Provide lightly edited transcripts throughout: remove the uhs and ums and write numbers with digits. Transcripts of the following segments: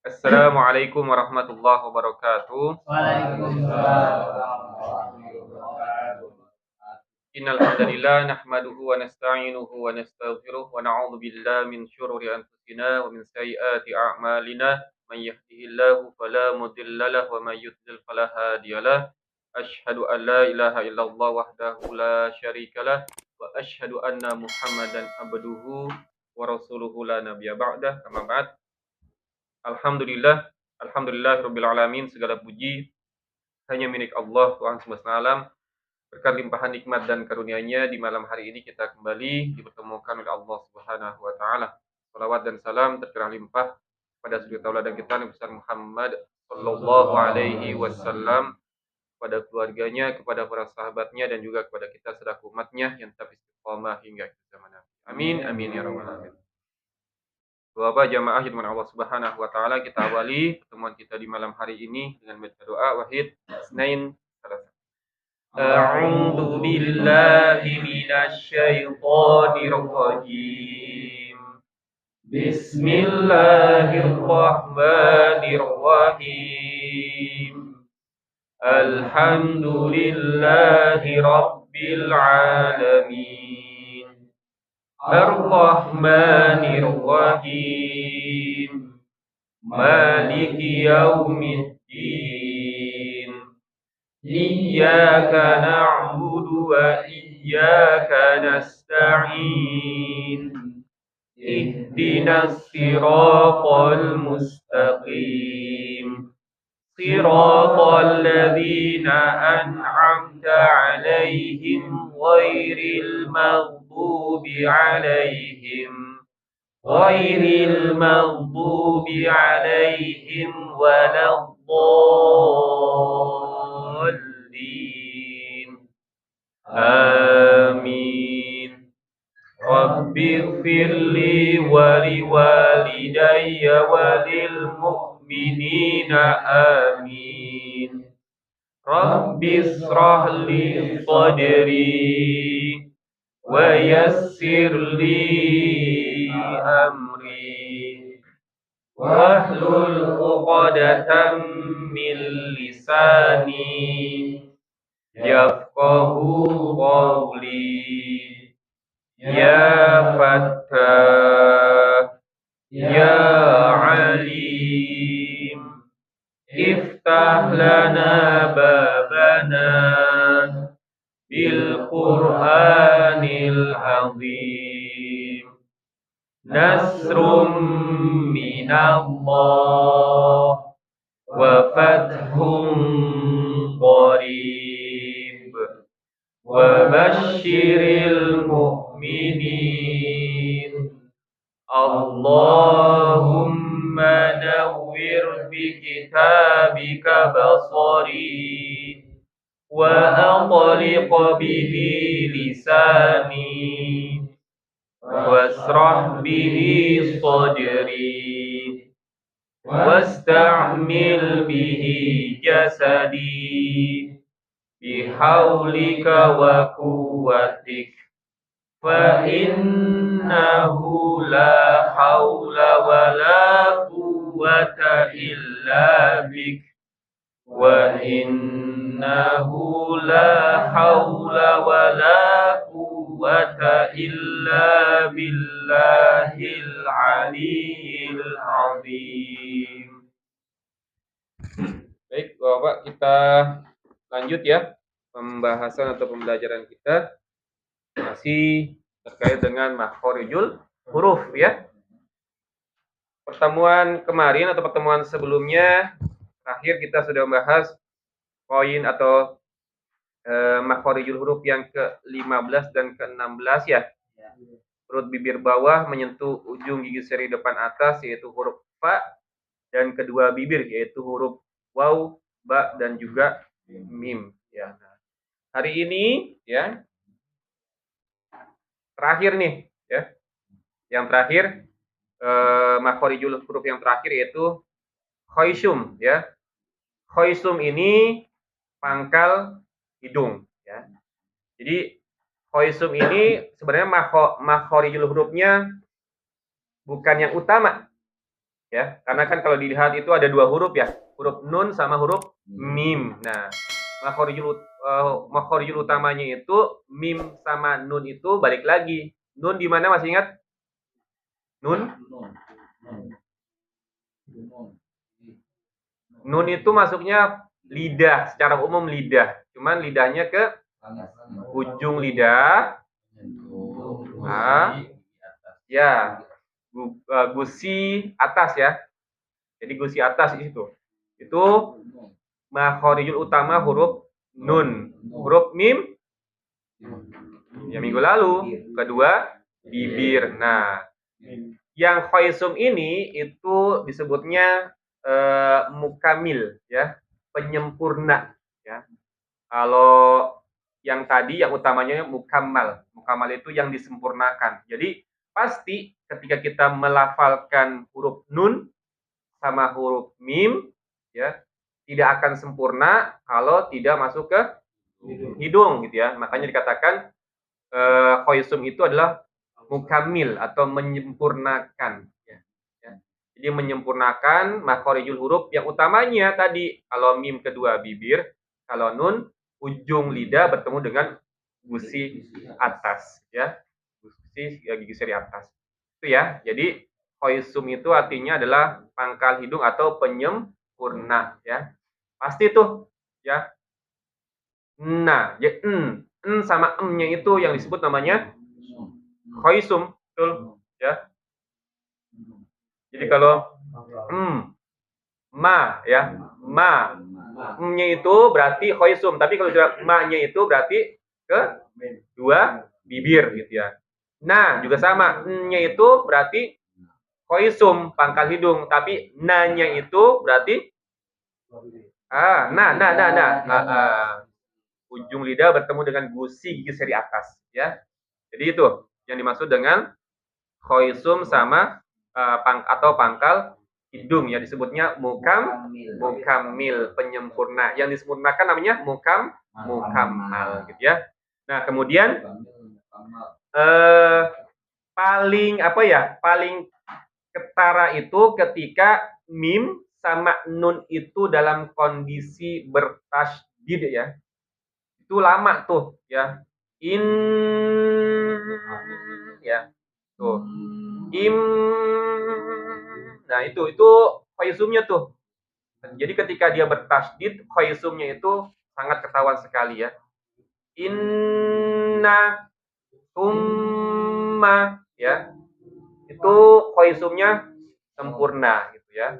Assalamualaikum warahmatullahi wabarakatuh. Waalaikumsalam warahmatullahi wabarakatuh. Innal hamdalillah nahmaduhu wa nasta'inuhu wa nastaghfiruh wa na'udzu billahi min syururi anfusina wa min sayyiati a'malina. Man yahdihillahu fala mudilla lahu wa may yudlil fala hadiyalah. Asyhadu an la ilaha illallah wahdahu la syarikalah wa asyhadu anna Muhammadan abduhu wa rasuluhu la nabiyya ba'dah. Amma ba'd. Alhamdulillah, alhamdulillahirabbil alamin, segala puji hanya milik Allah, Tuhan semesta alam. Berkat limpahan nikmat dan karunia-Nya di malam hari ini kita kembali dipertemukan oleh Allah Subhanahu wa taala. Salawat dan salam tercurah limpah pada suri tauladan kita Nabi besar Muhammad sallallahu alaihi wasallam, kepada keluarganya, kepada para sahabatnya dan juga kepada kita selaku umatnya yang tetap istiqomah hingga akhir zaman. Amin amin ya rabbal alamin. Bapak jamaah yang Allah Subhanahu wa taala, kita awali pertemuan kita di malam hari ini dengan baca doa wahid Isnain Salasa. A'udzu billahi minasy syaithanir rajim. Bismillahirrahmanirrahim. Alhamdulillahi rabbil alamin. Ar-Rahmanir Rahim. Maliki yaumiddin. Iyyaka na'budu wa iyyaka nasta'in. Ihdinas siratal mustaqim. Siratal ladzina an'amta 'alaihim ghairil maghdubi 'alaihim waladdallin. Amin. Rabbighfirli wa liwalidayya wa lil mu'minina amin. Rabbishrah li sadri wa yassir li amri wahlul 'uqdatam min lisani yafqahu qawli. Ya Fattah, Ya Alim, iftah lana babana bil Qur'anil azim. Nasrum minallah wa fathum qarib. Wa basyiril mu'minin. Allahumma nawwir bi kitabika basari wa aqliq bihi lisani wasrah bihi sadri wasta'mil bihi jasadi bihaulika wa quwwatik fa innahu la haula wa la quwwata illa bik wa innahu la haula wa la quwwata illa billahil aliyyil azim. Baik, Bapak, kita lanjut ya pembahasan atau pembelajaran kita masih terkait dengan makhorijul huruf ya. Pertemuan kemarin atau pertemuan sebelumnya terakhir kita sudah membahas poin atau makhorijul huruf yang ke-15 dan ke-16 ya. Perut bibir bawah menyentuh ujung gigi seri depan atas yaitu huruf fa, dan kedua bibir yaitu huruf waw, ba dan juga mim ya. Nah, hari ini ya terakhir nih ya. Yang terakhir makhorijul huruf yang terakhir yaitu khoisum ya. Khoisum ini pangkal hidung ya. Jadi khoisum ini sebenarnya makhorijul hurufnya bukan yang utama. Ya, karena kan kalau dilihat itu ada dua huruf ya, huruf nun sama huruf mim. Nah, makhorijul utamanya itu mim sama nun itu balik lagi. Nun di mana masih ingat? Nun? Nun itu masuknya lidah, secara umum lidah. Cuman lidahnya ke ujung lidah. Ya, gusi atas ya. Jadi gusi atas itu. Itu makhorijul utama huruf nun. Huruf mim ya minggu lalu. Kedua bibir. Nah, yang khoisum ini itu disebutnya mukamil ya, penyempurna ya. Kalau yang tadi yang utamanya mukammal. Mukammal itu yang disempurnakan. Jadi pasti ketika kita melafalkan huruf nun sama huruf mim ya tidak akan sempurna kalau tidak masuk ke hidung gitu ya. Makanya dikatakan khoisum itu adalah mukamil atau menyempurnakan ya. Jadi menyempurnakan makhorijul huruf yang utamanya tadi kalau mim kedua bibir, kalau nun ujung lidah bertemu dengan gusi atas ya. Gusi gigi seri atas. Itu ya. Jadi khoisum itu artinya adalah pangkal hidung atau penyempurna ya. Pasti tuh ya. Nah, ya sama nya itu yang disebut namanya khoisum, betul ya. Jadi kalau ma ya, ma nya itu berarti khoisum, tapi kalau sudah ma-nya itu berarti ke dua bibir gitu ya. Nah, juga sama, nya itu berarti khoisum, pangkal hidung, tapi na-nya itu berarti ujung lidah bertemu dengan gusi gigi seri atas ya. Jadi itu yang dimaksud dengan khoisum sama atau pangkal hidung ya, disebutnya mukamil penyempurna. Yang disempurnakan namanya mukammal gitu ya. Nah, kemudian paling ketara itu ketika mim sama nun itu dalam kondisi bertasydid ya. Itu lama tuh ya. Ya. Tuh. Nah, itu khoisumnya tuh. Jadi ketika dia bertasydid, khoisumnya itu sangat ketahuan sekali ya. Inna summa ya. Itu khoisumnya sempurna gitu ya.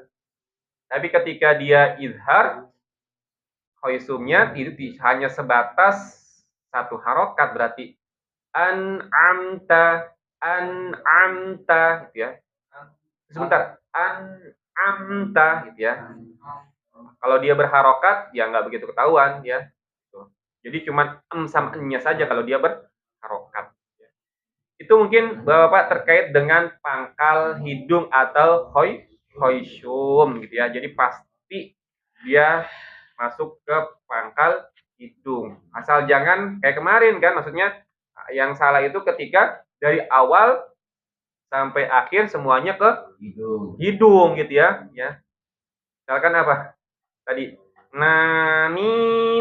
Tapi ketika dia izhar, khoisumnya itu hanya sebatas satu harokat, berarti an'amta gitu ya. Sebentar, an'amta gitu ya. Kalau dia berharokat ya nggak begitu ketahuan ya. Jadi cuma sama nya saja kalau dia berharokat. Itu mungkin Bapak terkait dengan pangkal hidung atau khoisyum gitu ya. Jadi pasti dia masuk ke pangkal hidung. Asal jangan kayak kemarin kan, maksudnya yang salah itu ketika dari awal sampai akhir semuanya ke hidung gitu ya. Misalkan apa? Tadi naninupan.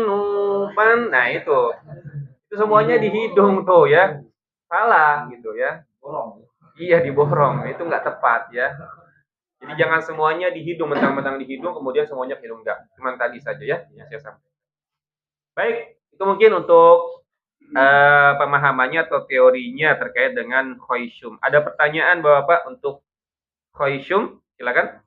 Nah, itu semuanya di hidung tuh ya. Salah gitu ya. Iya, diborong. Itu nggak tepat ya. Jadi jangan semuanya di hidung, mentang-mentang di hidung kemudian semuanya ke hidung, enggak. Cuman tadi saja ya yang saya sampaikan. Baik, itu mungkin untuk pemahamannya atau teorinya terkait dengan khoisyum. Ada pertanyaan Bapak untuk khoisyum? Silakan.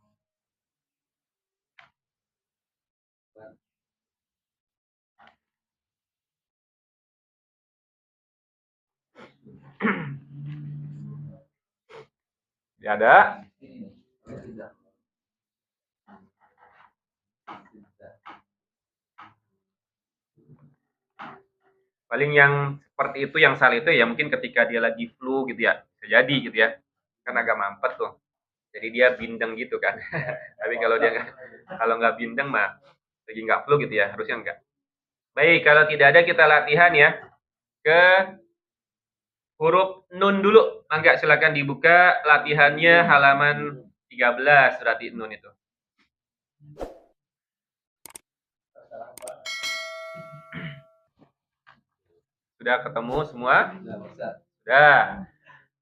Ya ada. Paling yang seperti itu yang salah itu ya mungkin ketika dia lagi flu gitu ya. Bisa jadi gitu ya. Kan agak mampet tuh. Jadi dia bindeng gitu kan. Tapi kalau nggak bindeng mah lagi nggak flu gitu ya, harusnya enggak. Baik, kalau tidak ada kita latihan ya ke huruf nun dulu. Mangga silakan dibuka latihannya halaman 13 berarti nun itu. Sudah ketemu semua? Sudah.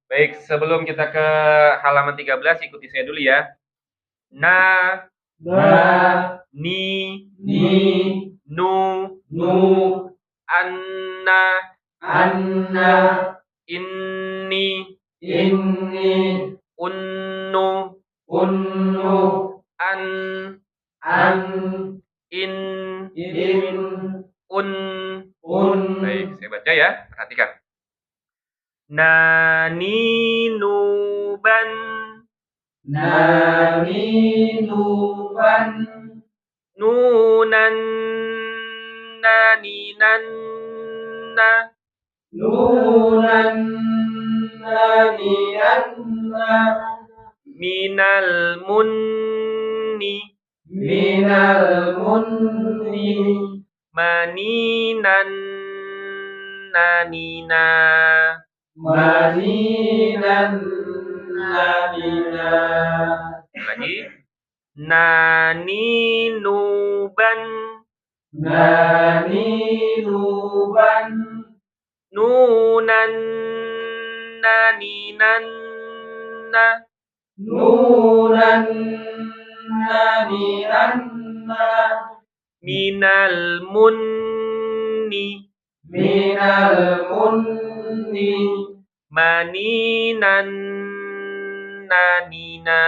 Baik, sebelum kita ke halaman 13, ikuti saya dulu ya. Na, ni, nu, anna, inni, unnu, an, in, un. Baik, saya baca ya, perhatikan. Nani nuban, nunan naninan na, minal munni, maninan nanina. Lagi. Nani nuban, nunan naninan na, minal munni, maninan nanina.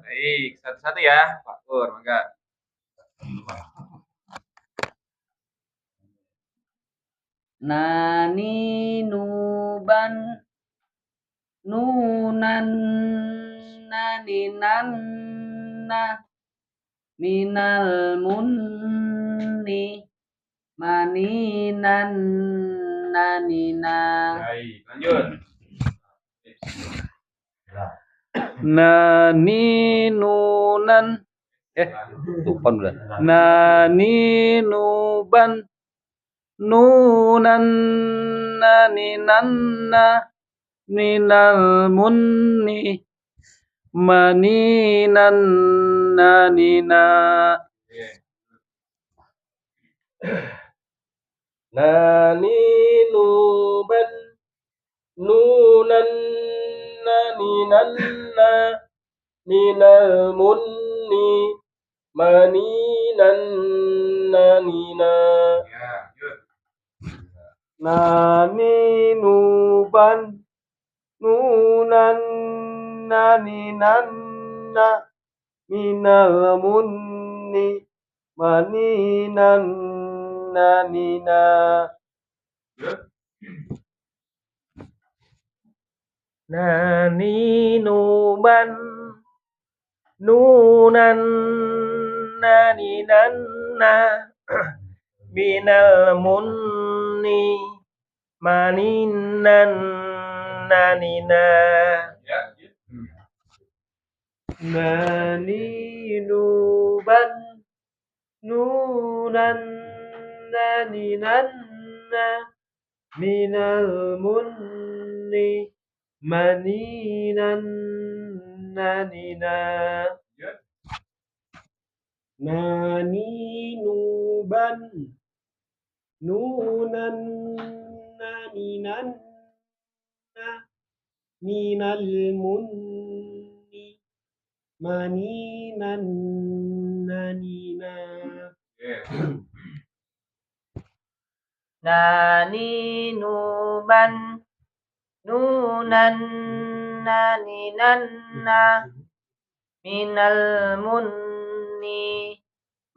Baik, satu-satu ya, Pak Pur, mangga. Nani nuban, nunan naninan na, minal munni, maninan nanina. Baik, lanjut. Nani nunan, lupa udah. Nani nuban, nunan naninan na, minal munni, maninan nanina. Nani nuban, nunan naninan na, minal munni, maninan nanina. Ya, lanjut. Nani nuban, nunan naninan na, minal munni, maninan nanina. Nani nuban, nunan naninan na, minal munni, maninan nanina. Nani nuban, nunan naninan na, minal munni, maninan nanina. Nani nuban, nunan naninan na, minal munni, maninan nanina. Nani nuban, nunan naninan na, minal munni,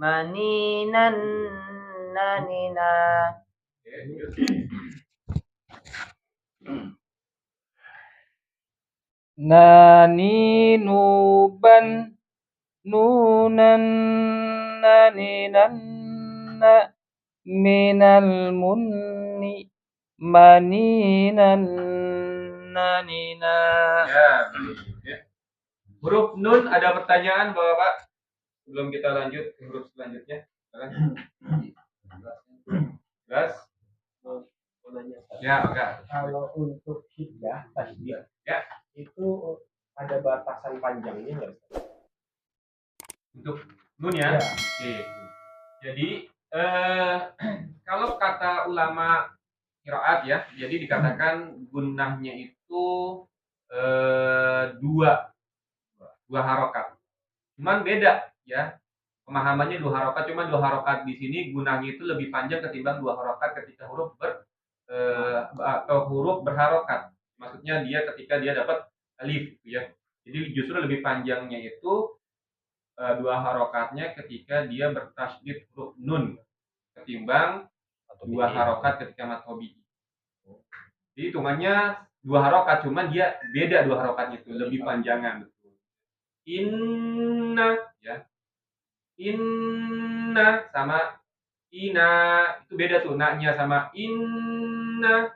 maninan nanina. Nani nuban, nunan naninan na, minal munni, maninan nanina. Ya, baik. Huruf nun ada pertanyaan Bapak? Sebelum kita lanjut ke huruf selanjutnya. Jelas? Ya, oke. Kalau untuk hijrah tasdid Ya. itu ada batasan panjangnya nggak? Untuk nun ya. Ya. Oke. Jadi kalau kata ulama qiraat ya, jadi dikatakan gunnahnya itu dua harokat. Cuman beda ya. Pemahamannya dua harokat, cuman dua harokat di sini gunanya itu lebih panjang ketimbang dua harokat ketika huruf atau huruf berharokat. Maksudnya dia ketika dia dapat alif gitu ya. Jadi justru lebih panjangnya itu dua harokatnya ketika dia bertasydid huruf nun ketimbang dua harokat ketika mat hobi. Jadi hitungannya dua harokat, cuman dia beda dua harokatnya itu lebih panjangan. Inna ya. Inna sama ina itu beda tuh, naknya sama inna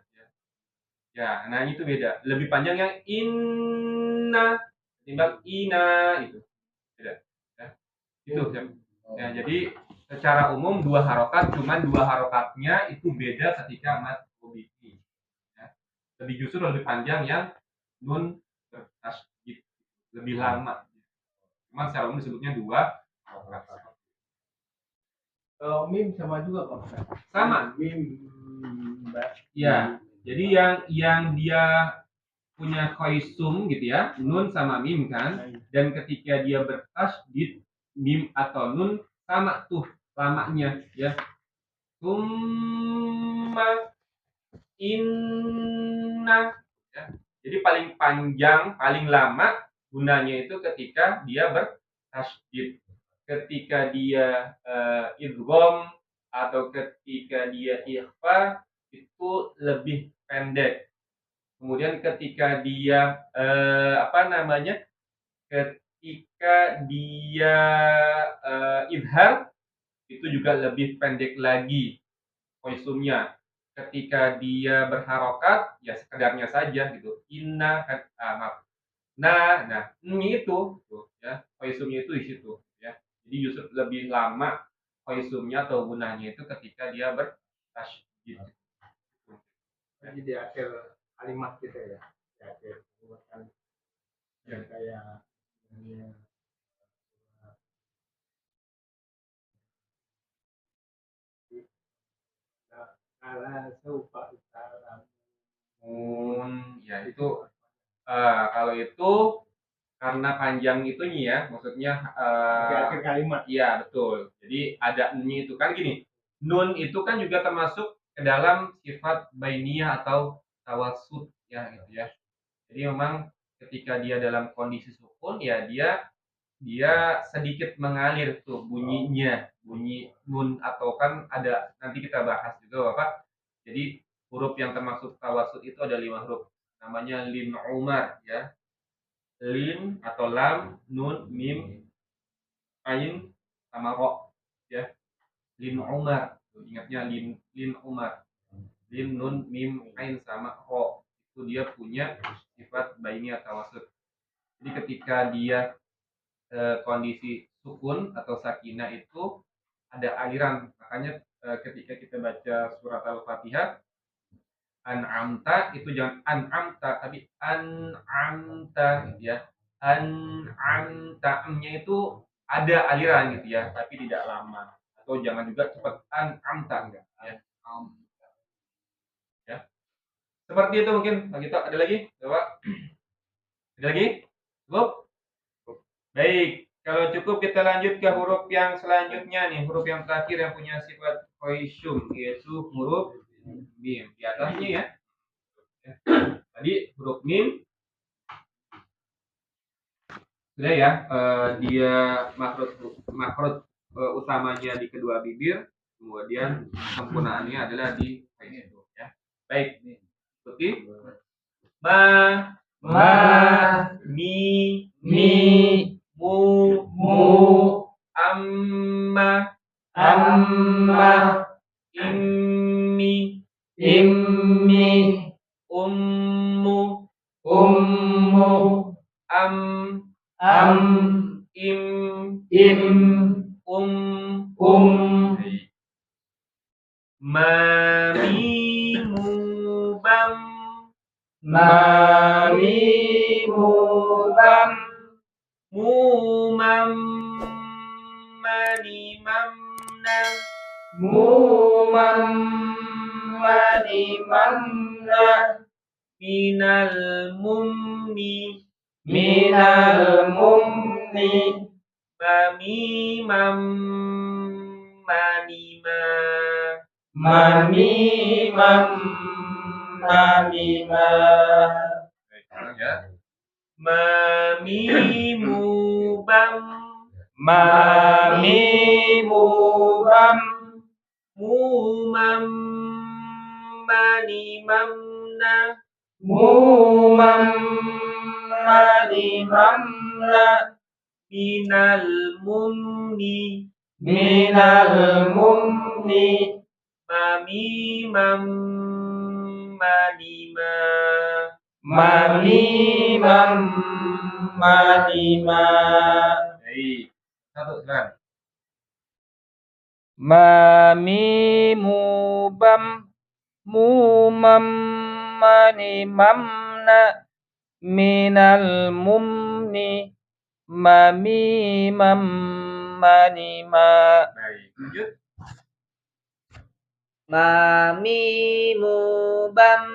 ya, nah itu beda, lebih panjang yang inna ketimbang ina itu beda ya. Itu ya, jadi secara umum dua harokat, cuman dua harokatnya itu beda ketika mat hobiki ya. Justru lebih panjang yang nun bertasydid, lebih lama, cuman secara umum disebutnya dua harokat. Kalau mim sama juga Pak. Sama. Mim. Ya, jadi yang dia punya koisum gitu ya, nun sama mim kan, dan ketika dia bertasydid mim atau nun sama tuh lamanya ya. Summa inna ya. Jadi paling panjang, paling lama gunanya itu ketika dia bertasydid. Ketika dia idgham atau ketika dia ikhfa itu lebih pendek. Kemudian ketika dia ketika dia idhar itu juga lebih pendek lagi koisumnya. Ketika dia berharokat ya sekedarnya saja gitu. Inna nah ini itu ya, koisumnya itu di situ ya. Jadi justru lebih lama koisumnya atau gunanya itu ketika dia bertasydid. Jadi di akhir kalimat kita ya, di akhir perbuatan yang kayak ala saufa ya itu kalau itu karena panjang itunya ya, maksudnya di akhir kalimat. Iya betul. Jadi ada ni itu kan gini. Nun itu kan juga termasuk ke dalam sifat bainiyah atau tawassut ya gitu ya. Jadi memang ketika dia dalam kondisi sukun ya dia sedikit mengalir tuh bunyinya, bunyi nun atau kan ada nanti kita bahas juga Bapak. Jadi huruf yang termasuk tawassut itu ada 5 huruf. Namanya lin umar ya. Lin atau lam, nun, mim, ain sama ro ya. Lin umar. Ingatnya lin umar. Lin, nun, mim, ain sama ro. Itu dia punya sifat baini atau tawassut. Jadi ketika dia kondisi sukun atau sakinah itu ada aliran. Makanya ketika kita baca surat Al-Fatihah an'amta itu jangan an'amta tapi an'amta gitu ya. An'amta nya itu ada aliran gitu ya, tapi tidak lama. Atau jangan juga cepat an'amta enggak ya. Ya. Seperti itu mungkin. Begitu ada lagi? Coba. Ada lagi? Cukup? Baik, kalau cukup kita lanjut ke huruf yang selanjutnya nih, huruf yang terakhir yang punya sifat koisum yaitu huruf mim. Di atasnya ya. Tadi huruf mim sudah ya, dia makrot utamanya di kedua bibir, kemudian sempurnaannya adalah di koisum ya. Baik, ikuti. Ma mi mu amma immi ummu am im ma mimu Mamimu bam mumam mani mamna mumam mani mamna minal mumni minal mumni mamimam manima mamimam mamima ya mamimubam mamimu bam mumam manimamna mumam mani mamna minal mumni minal mumni mamimam manima mamimam manima. Baik. Satu silakan. Mamimu bam mumam mani mamna minal mumni mamimam manima. Baik. Lanjut. Mamimu bam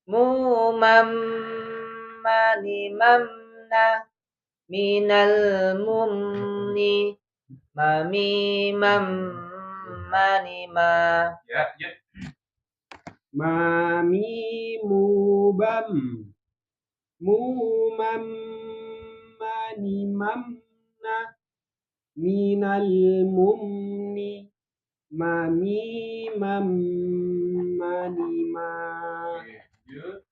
mumam mani mamna minal mumni mamimam manima. Ya, lanjut. Mamimu bam mumam mani mamna minal mumni mamimam manima. Lanjut.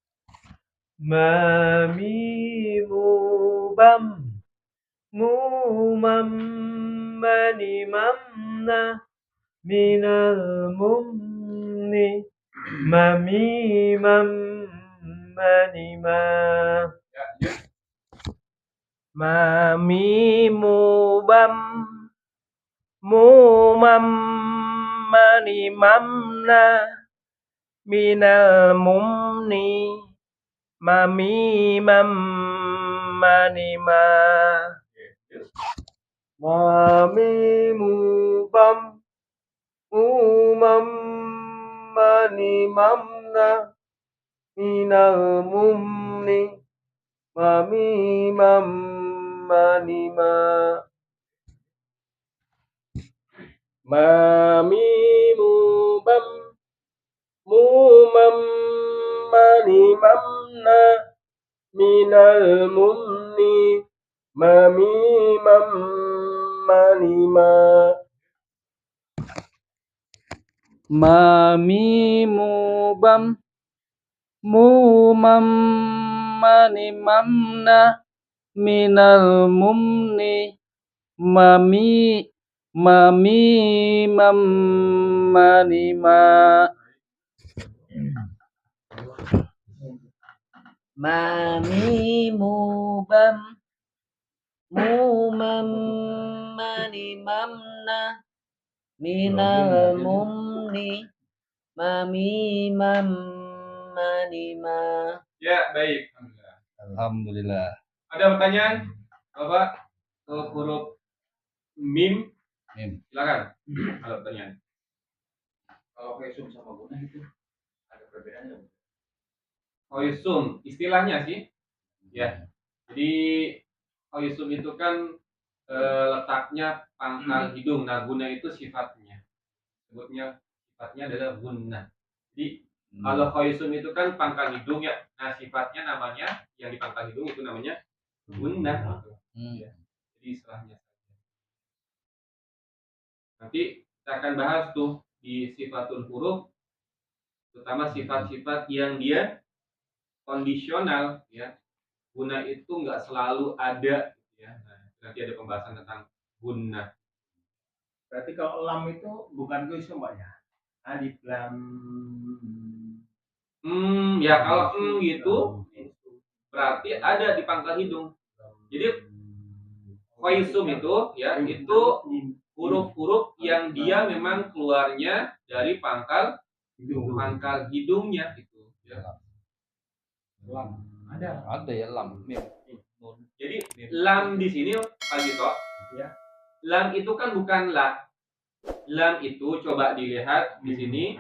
Mamimu bam mumam mani mamna minal mumni mamimam manima. Ya, lanjut. Mamimu bam mumam mani mamna minal mumni mamimam manima. Mamimu bam mumam mani mamna minal mumni mamimam manima. Mamimu bam mumam mani mamna minal mumni mamimam manima. Mamimu bam mumam mani mamna minal mumni mamimam manima. Mamimu bam mumam mani mamna minal mumni mamimam manima. Ya, baik. Alhamdulillah. Alhamdulillah. Ada pertanyaan? Bapak ke huruf mim. Silakan. Kalau pertanyaan. Kalau hoisum sama guna itu ada perbedaannya? Hoisum istilahnya sih. Ya. Jadi hoisum itu kan letaknya pangkal hidung. Nah, guna itu sifatnya. Sebutnya sifatnya adalah guna. Jadi kalau hoisum itu kan pangkal hidung ya. Nah, sifatnya namanya yang di pangkal hidung itu namanya guna. Ya. Jadi istilahnya. Nanti kita akan bahas tuh di sifatul huruf, terutama sifat-sifat yang dia kondisional ya. Guna itu nggak selalu ada ya. Nah, nanti ada pembahasan tentang guna. Berarti kalau lam itu bukan tulisan Pak ya? Alif lam. Ya kalau gitu berarti ada di pangkal hidung. Jadi hoisum itu ya itu huruf-huruf yang dia memang keluarnya dari pangkal hidungnya itu ya. Ada ya lam. Mim. Jadi lam di sini Pak Gito, Ya. lam itu kan bukan la. Lam itu coba dilihat di sini.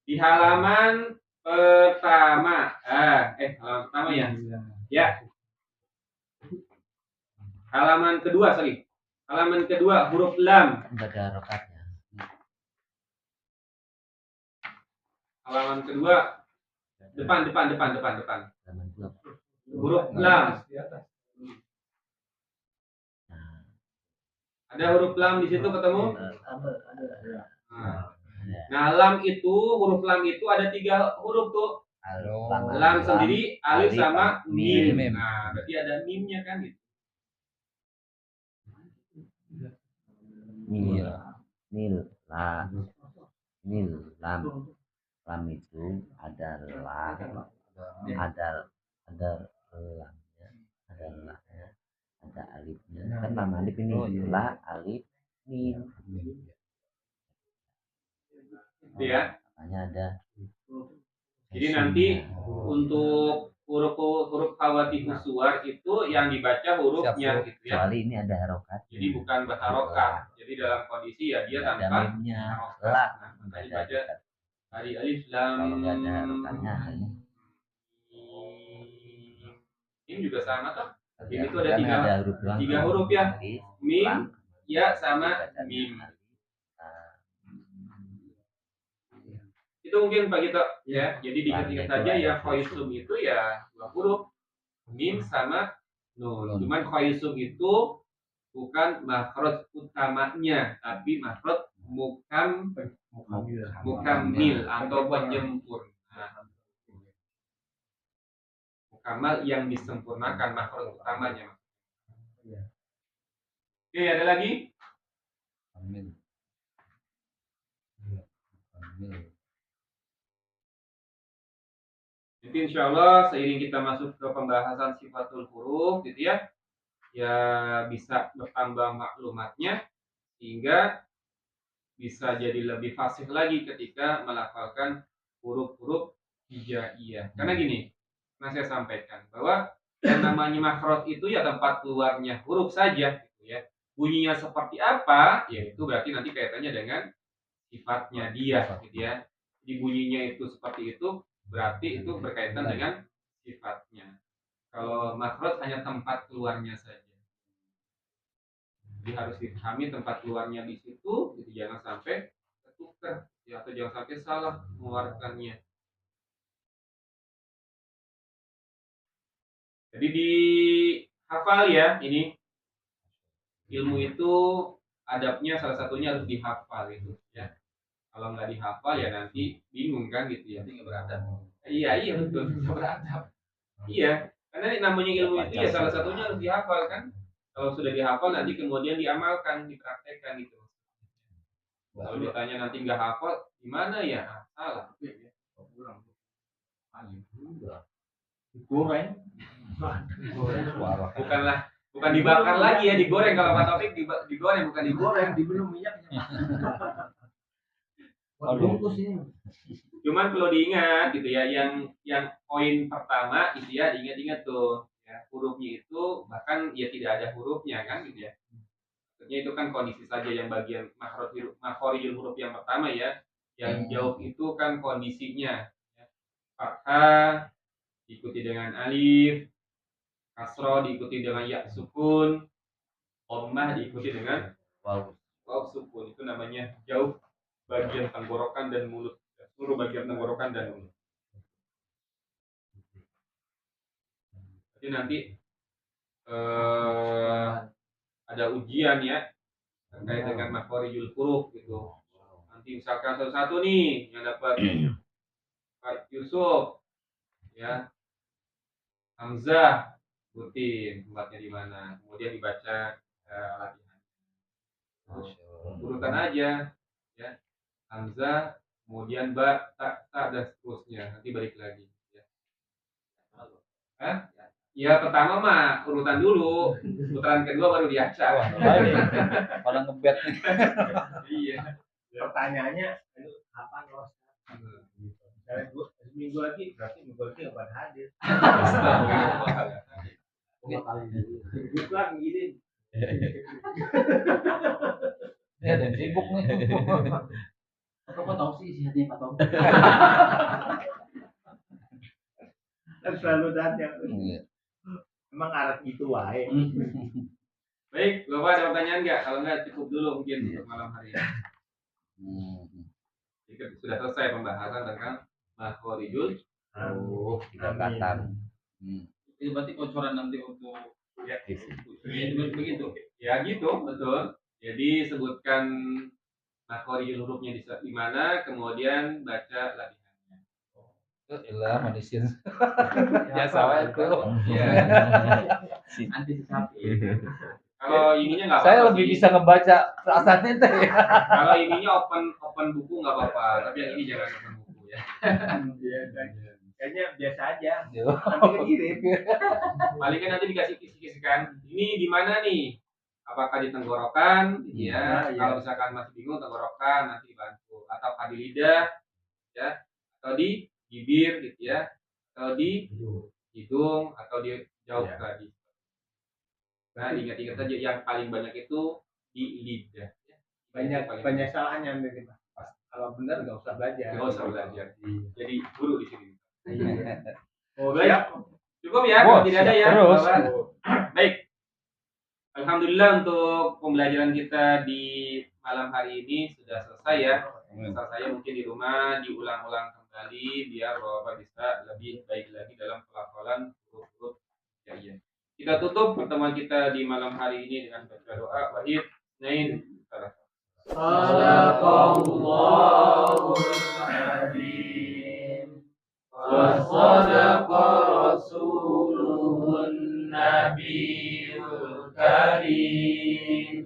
Di halaman pertama. Halaman pertama ya. Ya. Halaman kedua, sorry. Halaman kedua huruf lam. Enggak ada harokatnya. Halaman kedua. Depan. Halaman dua. Huruf lam. Ada huruf lam di situ ketemu? Nah, lam itu, huruf lam itu ada 3 huruf tuh. Lam sendiri, alif sama mim. Nah, berarti ada mimnya kan gitu. Nil, lam itu adalah ada lamnya, ada la-nya, ada alifnya. Kan lam alif ini la alif mim. Ya. Makanya ada. Jadi nanti untuk huruf khawatimus suwar itu yang dibaca hurufnya gitu ya. Kecuali ini ada harokat. Jadi bukan berharokat. Jadi dalam kondisi ya dia tanpa harokat. Nah, makanya dibaca dari alif lam. Kalau nggak ada harokatnya, ini juga sama toh. Ini tuh ada tiga huruf ya. Mim, ya sama mim. Itu mungkin Pak Gito ya. Jadi diingat saja ya khoisum itu ya 2 huruf. Mim sama nun. Cuman khoisum itu bukan makhraj utamanya, tapi makhraj mukammil atau penyempurna. Mukammal yang disempurnakan makhraj utamanya. Oke, ada lagi? Amin. Jadi insya Allah seiring kita masuk ke pembahasan sifatul huruf gitu ya, ya bisa bertambah maklumatnya sehingga bisa jadi lebih fasih lagi ketika melafalkan huruf-huruf hijaiyah. Karena gini, saya sampaikan bahwa yang namanya makhraj itu ya tempat keluarnya huruf saja gitu ya. Bunyinya seperti apa, ya itu berarti nanti kaitannya dengan sifatnya dia gitu ya. Jadi bunyinya itu seperti itu, berarti itu berkaitan dengan sifatnya. Kalau makhraj hanya tempat keluarnya saja. Jadi harus dipahami tempat keluarnya di situ, gitu. Jangan sampai ketukar, ya, atau jangan sampai salah mengeluarkannya. Jadi dihafal ya ini. Ilmu itu adabnya salah satunya harus dihafal itu ya. Kalau nggak dihafal ya nanti bingung kan gitu ya. Nanti nggak beradab. Iya betul, nggak beradab. Iya, karena namanya ilmu itu ya salah satunya harus dihafal kan. Kalau sudah dihafal nanti kemudian diamalkan, dipraktekkan gitu. Kalau ditanya nanti nggak hafal, gimana ya? Salah. Digoreng. Bukan dibakar lagi ya, digoreng. Kalau Pak Taufik digoreng, bukan digoreng, dibelum minyaknya. Cuman perlu diingat gitu ya, yang poin pertama itu ya, diingat-ingat tuh ya, hurufnya itu bahkan ya tidak ada hurufnya kan gitu ya. Maksudnya itu kan kondisi saja yang bagian makhorijul huruf yang pertama ya, yang jauh itu kan kondisinya ya. Fathah diikuti dengan alif, kasroh diikuti dengan ya sukun, dhammah diikuti dengan waw sukun. Itu namanya jauh bagian tenggorokan dan mulut, seluruh bagian tenggorokan dan mulut. Jadi nanti ada ujian ya terkait dengan makhorijul huruf gitu. Nanti misalkan satu-satu nih yang dapat Pak Yusuf ya, Hamzah, sebutin tempatnya di mana, kemudian dibaca latihan. Urutan aja ya, Hamzah, kemudian ba, ta, dan seterusnya. Nanti balik lagi ya. Ya pertama mah urutan dulu, putaran kedua baru diacak. Pada ngebet nih. Iya. Pertanyaannya apa terus? Misalnya seminggu lagi berarti minggu lagi nggak pada hadir. Bukan gini. Ya dan sibuk nih. Kok tahu sih isinya Pak Tom? Kan selalu datang. Iya. Emang arah gitu wae. Baik, Bapak ada pertanyaan nggak? Kalau nggak cukup dulu mungkin untuk malam hari ini. Jika sudah selesai pembahasan tentang makhorijul Kata. Ini berarti bocoran nanti untuk ya begitu. ya gitu betul. Jadi sebutkan makhorijul hurufnya di mana, kemudian baca latihannya. Ilah manisin. Ya salah itu. Ya. Antisipasi. Kalau ininya nggak apa-apa. Saya lebih sih. bisa ngebaca perasaan itu ya. Kalau ininya open buku nggak apa-apa, tapi yang ini jangan open buku ya. Iya, kayaknya biasa aja. Yo. Nanti kan kirim. Paling kan nanti dikasih kisi-kisi kan. Ini di mana nih? Apakah di tenggorokan? Ya. Iya. Kalau misalkan masih bingung tenggorokan nanti dibantu. Atau di lidah, ya. Atau di bibir gitu ya. Atau di hidung atau di jauh Iya. tadi. Nah, ingat-ingat saja yang paling banyak itu di lidah. Ya. Banyak salahnya nanti Pak. Kalau benar nggak usah belajar. Nggak usah belajar. Jadi guru di sini. Oh, Baik. siap. Cukup ya, Oh, kalau tidak ada ya. terus. Bapak. Baik. Alhamdulillah untuk pembelajaran kita di malam hari ini sudah selesai ya. Asal saya mungkin di rumah diulang-ulang kembali biar Bapak bisa lebih baik lagi dalam pelafalan huruf-huruf hijaiyah. Kita tutup pertemuan kita di malam hari ini dengan baca doa Wahid Nain salah. Sadaqallahul Azim wa sadaqa Rasuluhun Nabiyul Karim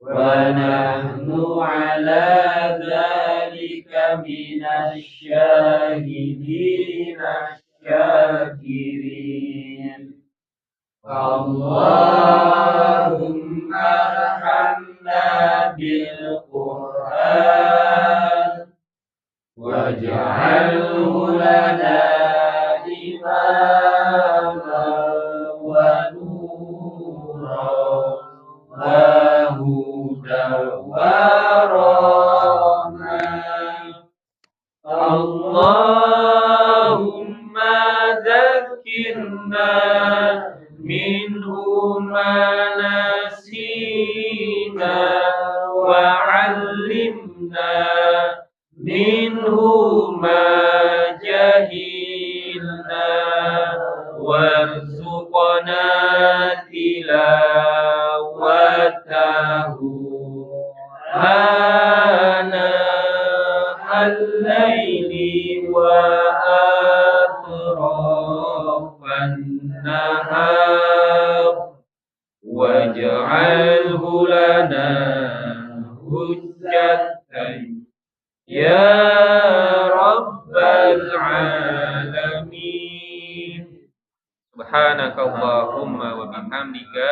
wa nahnu ala dzalika minasy syahidin asy-syakirin. Allahumma arhamna bil Qur'an waj'alhu lana imaman wa nuran wa hudan wa rahmah. Allahumma dzakkirna minhu ma nasina wa 'allimna minhu ma jahilna warzuqna tilawatahu ana al-laili wa atrafan nahar waj'alhu lana hujjatan ya rabbal alamin. Subhanaka Allahumma wa bihamdika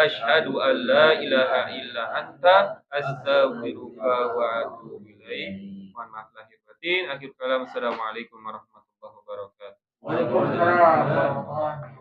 asyhadu an la ilaha illa anta astaghfiruka wa atubu ilaik. Mohon maaf lahir batin. Akhir kalam. Assalamualaikum warahmatullahi wabarakatuh. Waalaikumsalam.